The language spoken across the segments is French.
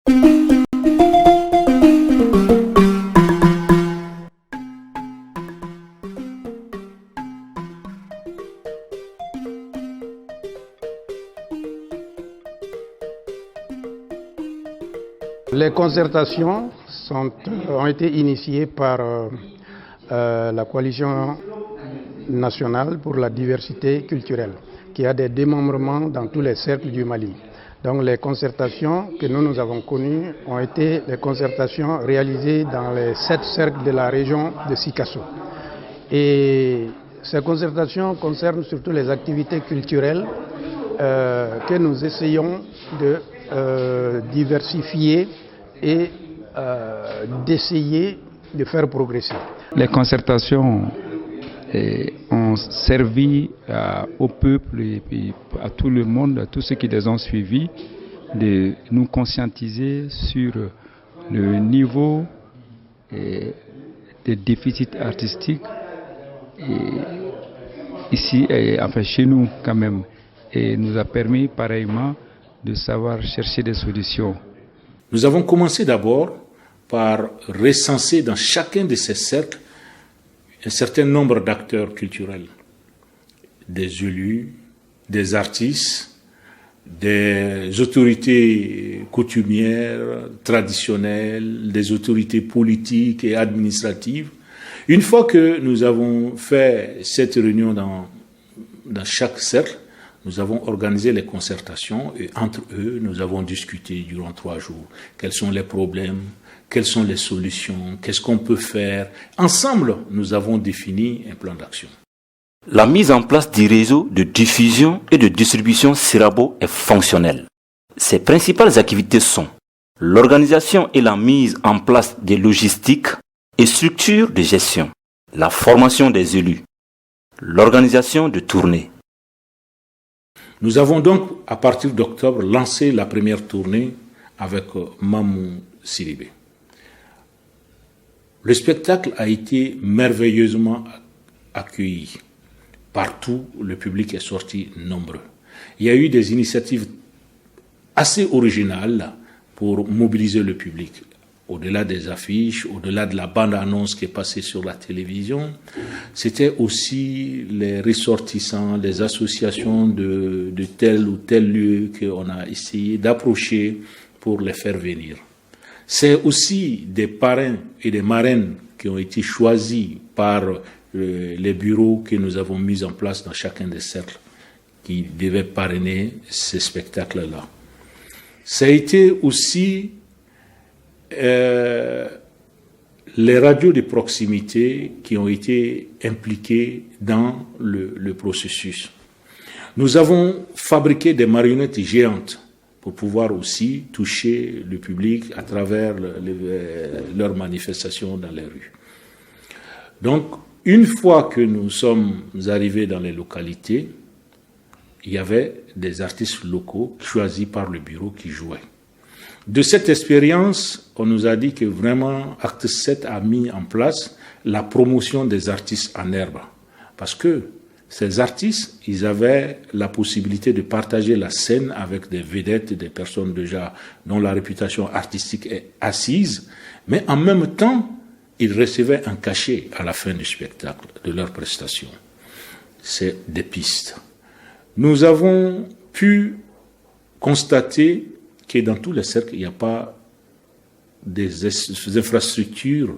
Les concertations ont été initiées par la coalition nationale pour la diversité culturelle, qui a des démembrements dans tous les cercles du Mali. Donc les concertations que nous avons connues ont été des concertations réalisées dans les 7 cercles de la région de Sikasso. Et ces concertations concernent surtout les activités culturelles que nous essayons de diversifier et d'essayer de faire progresser. Les concertations ont servi au peuple et à tout le monde, à tous ceux qui les ont suivis, de nous conscientiser sur le niveau des déficits artistiques ici, enfin chez nous quand même, et nous a permis pareillement de savoir chercher des solutions. Nous avons commencé d'abord par recenser dans chacun de ces cercles un certain nombre d'acteurs culturels, des élus, des artistes, des autorités coutumières, traditionnelles, des autorités politiques et administratives. Une fois que nous avons fait cette réunion dans chaque cercle, nous avons organisé les concertations et entre eux, nous avons discuté durant 3 jours. Quels sont les problèmes? Quelles sont les solutions? Qu'est-ce qu'on peut faire? Ensemble, nous avons défini un plan d'action. La mise en place du réseau de diffusion et de distribution Sirabo est fonctionnelle. Ses principales activités sont l'organisation et la mise en place des logistiques et structures de gestion, la formation des élus, l'organisation de tournées. Nous avons donc, à partir d'octobre, lancé la première tournée avec Mamou Sidibé. Le spectacle a été merveilleusement accueilli. Partout, le public est sorti nombreux. Il y a eu des initiatives assez originales pour mobiliser le public. Au-delà des affiches, au-delà de la bande-annonce qui est passée sur la télévision, c'était aussi les ressortissants, les associations de tel ou tel lieu qu'on a essayé d'approcher pour les faire venir. C'est aussi des parrains et des marraines qui ont été choisis par les bureaux que nous avons mis en place dans chacun des cercles qui devaient parrainer ces spectacles-là. Ça a été aussi les radios de proximité qui ont été impliquées dans le processus. Nous avons fabriqué des marionnettes géantes pour pouvoir aussi toucher le public à travers leurs manifestations dans les rues. Donc, une fois que nous sommes arrivés dans les localités, il y avait des artistes locaux choisis par le bureau qui jouaient. De cette expérience, on nous a dit que vraiment Acte 7 a mis en place la promotion des artistes en herbe. Parce que ces artistes, ils avaient la possibilité de partager la scène avec des vedettes, des personnes déjà dont la réputation artistique est assise, mais en même temps, ils recevaient un cachet à la fin du spectacle, de leur prestation. C'est des pistes. Nous avons pu constater que dans tous les cercles, il n'y a pas des infrastructures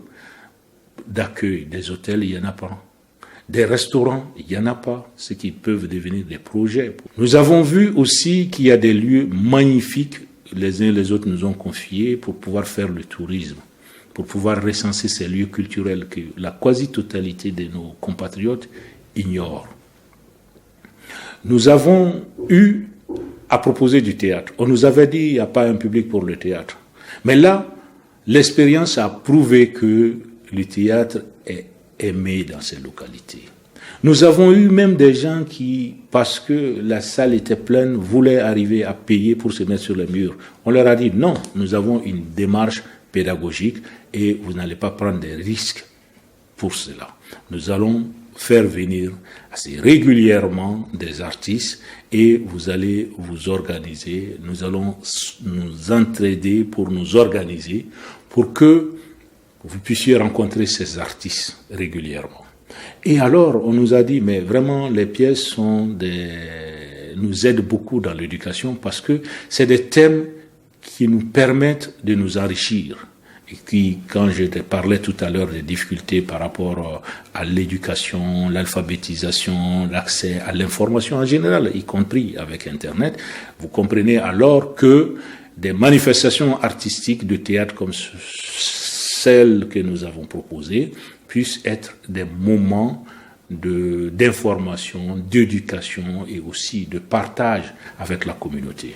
d'accueil, des hôtels, il n'y en a pas. Des restaurants, il n'y en a pas, ce qui peuvent devenir des projets. Nous avons vu aussi qu'il y a des lieux magnifiques, les uns et les autres nous ont confiés, pour pouvoir faire le tourisme, pour pouvoir recenser ces lieux culturels que la quasi-totalité de nos compatriotes ignorent. Nous avons eu à proposer du théâtre. On nous avait dit qu'il n'y a pas un public pour le théâtre. Mais là, l'expérience a prouvé que le théâtre est aimé dans ces localités. Nous avons eu même des gens qui, parce que la salle était pleine, voulaient arriver à payer pour se mettre sur les murs. On leur a dit non, nous avons une démarche pédagogique et vous n'allez pas prendre des risques pour cela. Nous allons faire venir assez régulièrement des artistes et vous allez vous organiser. Nous allons nous entraider pour nous organiser pour que vous puissiez rencontrer ces artistes régulièrement. Et alors, on nous a dit, mais vraiment, les pièces nous aident beaucoup dans l'éducation parce que c'est des thèmes qui nous permettent de nous enrichir. Et qui, quand je te parlais tout à l'heure des difficultés par rapport à l'éducation, l'alphabétisation, l'accès à l'information en général, y compris avec Internet, vous comprenez alors que des manifestations artistiques de théâtre comme celles que nous avons proposées puissent être des moments d'information, d'éducation et aussi de partage avec la communauté.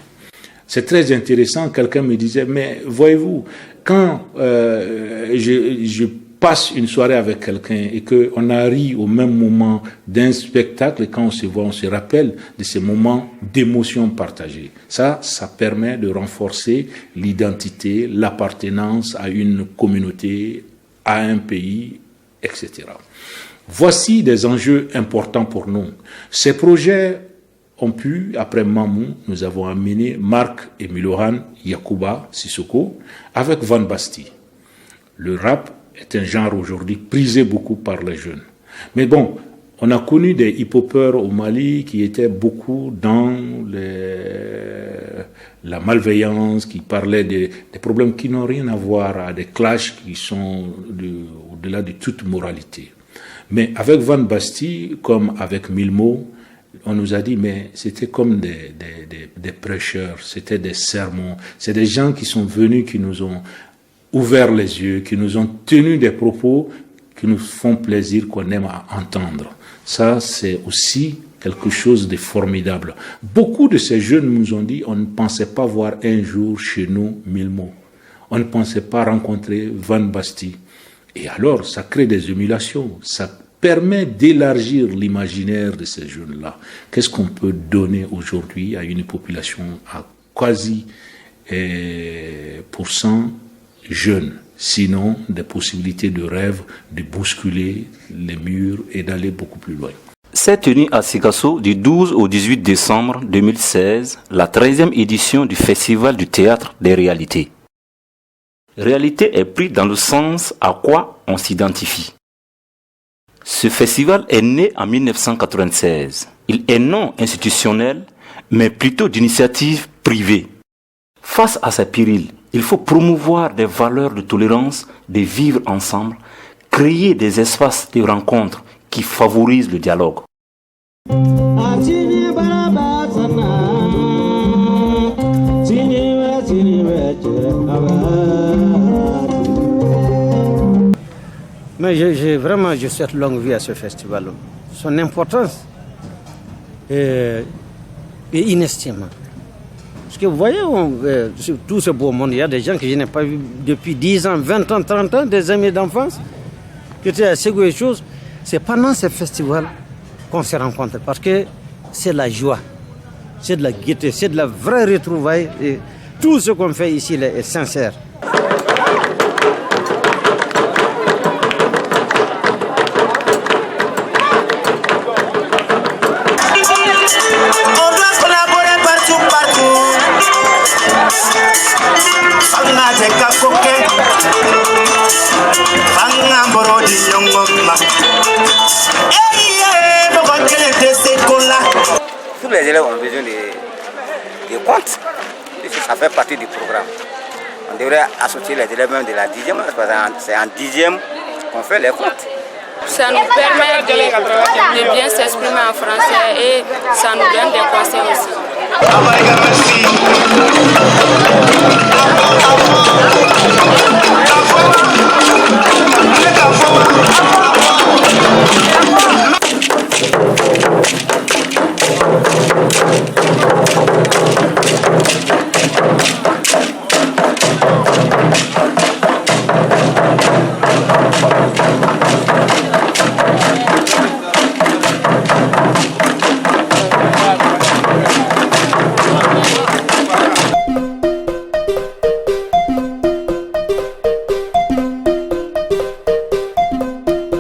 C'est très intéressant, quelqu'un me disait, mais voyez-vous, quand je passe une soirée avec quelqu'un et qu'on a ri au même moment d'un spectacle, et quand on se voit, on se rappelle de ces moments d'émotion partagée. Ça permet de renforcer l'identité, l'appartenance à une communauté, à un pays, etc. Voici des enjeux importants pour nous. Ces projets ont pu, après Mamou, nous avons amené Marc et Milohan Yakuba Sissoko avec Van Basti. Le rap est un genre aujourd'hui prisé beaucoup par les jeunes. Mais bon, on a connu des hip-hopeurs au Mali qui étaient beaucoup dans la malveillance, qui parlaient des problèmes qui n'ont rien à voir, à des clashs qui sont au-delà de toute moralité. Mais avec Van Basti, comme avec Milmo, on nous a dit, mais c'était comme des prêcheurs, c'était des sermons, c'est des gens qui sont venus, qui nous ont ouvert les yeux, qui nous ont tenu des propos qui nous font plaisir, qu'on aime à entendre. Ça, c'est aussi quelque chose de formidable. Beaucoup de ces jeunes nous ont dit, on ne pensait pas voir un jour chez nous Milmo. On ne pensait pas rencontrer Van Basti. Et alors, ça crée des émulations, ça permet d'élargir l'imaginaire de ces jeunes-là. Qu'est-ce qu'on peut donner aujourd'hui à une population à quasi % jeunes, sinon des possibilités de rêve, de bousculer les murs et d'aller beaucoup plus loin. S'est tenue à Sikasso du 12 au 18 décembre 2016 la 13e édition du Festival du théâtre des réalités. Réalité est pris dans le sens à quoi on s'identifie. Ce festival est né en 1996. Il est non institutionnel, mais plutôt d'initiative privée. Face à ces périls, il faut promouvoir des valeurs de tolérance, de vivre ensemble, créer des espaces de rencontre qui favorisent le dialogue. Mais je souhaite longue vie à ce festival. Son importance est inestimable. Parce que vous voyez, sur tout ce beau monde, il y a des gens que je n'ai pas vus depuis 10 ans, 20 ans, 30 ans, des amis d'enfance, qui étaient à Ségou et choses. C'est pendant ce festival qu'on se rencontre. Parce que c'est la joie, c'est de la gaieté, c'est de la vraie retrouvaille. Et tout ce qu'on fait ici là, est sincère. Tous les élèves ont besoin de comptes. Ça fait partie du programme. On devrait associer les élèves même de la 10e, parce que c'est en 10e qu'on fait les comptes. Ça nous permet de bien s'exprimer en français et ça nous donne des conseils aussi.